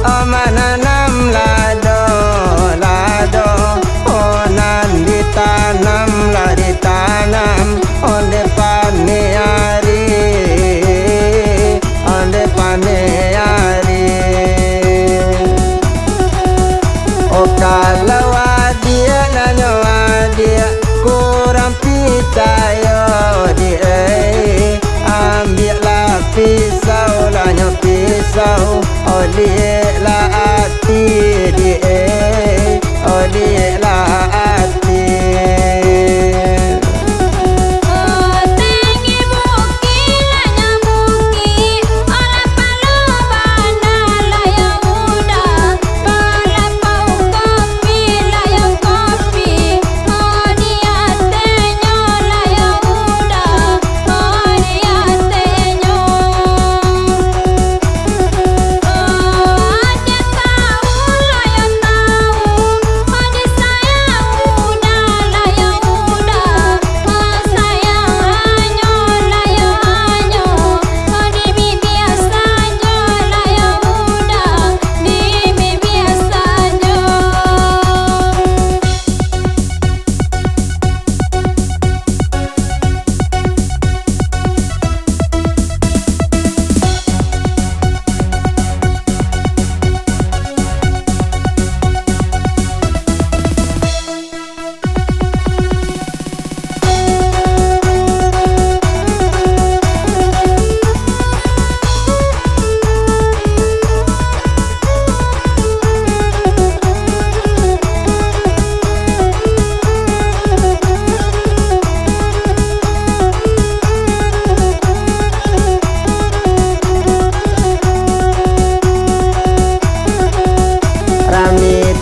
menanam lado lado, oh nan ditanam lah ditanam, onde pane hari, onde pane hari. Oh kalau dia nanya dia kurang percaya dia, ambillah pisau lah pisau, oh dia lah hati dia, oh dia lah hati.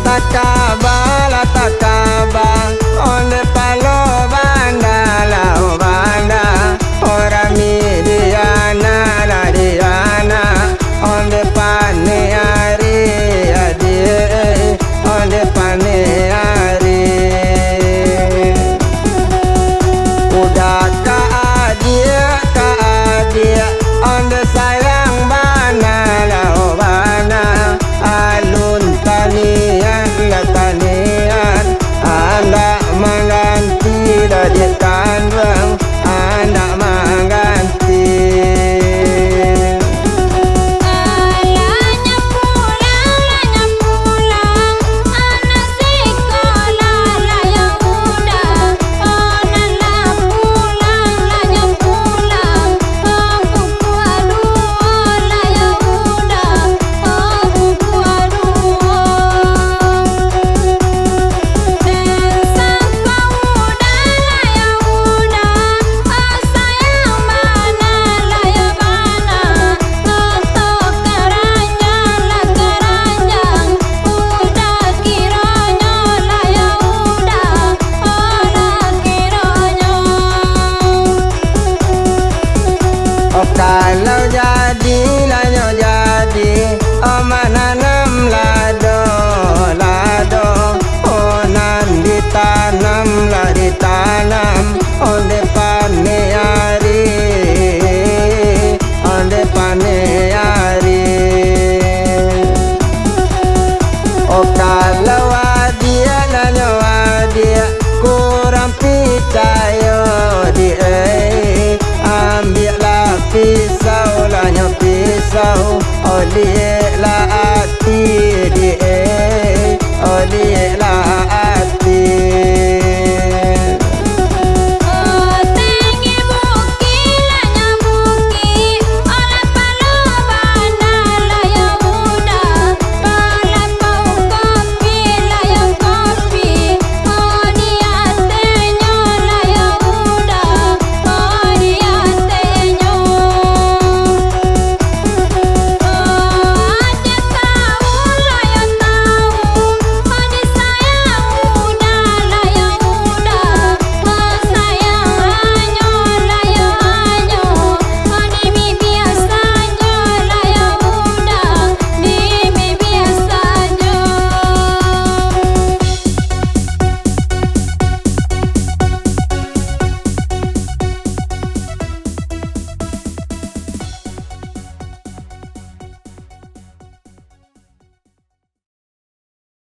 Takabala takaba, onde palo banda lao banda, ora mi diana la diana, onde pane hari adie, onde pane hari. Udah ka dia, onde sayang bana lao bana, alun tanian tanian, anak mengganti dadikan bang, anak mengganti. Kalau jadi lanyo jadi, oh menanam lado lado, oh nan ditanam lah ditanam, onde pane hari, onde pane hari. Oh kalau dia lanyo dia kurang percaya dia, ambillah pisau lah pisau, oh dia lah hati.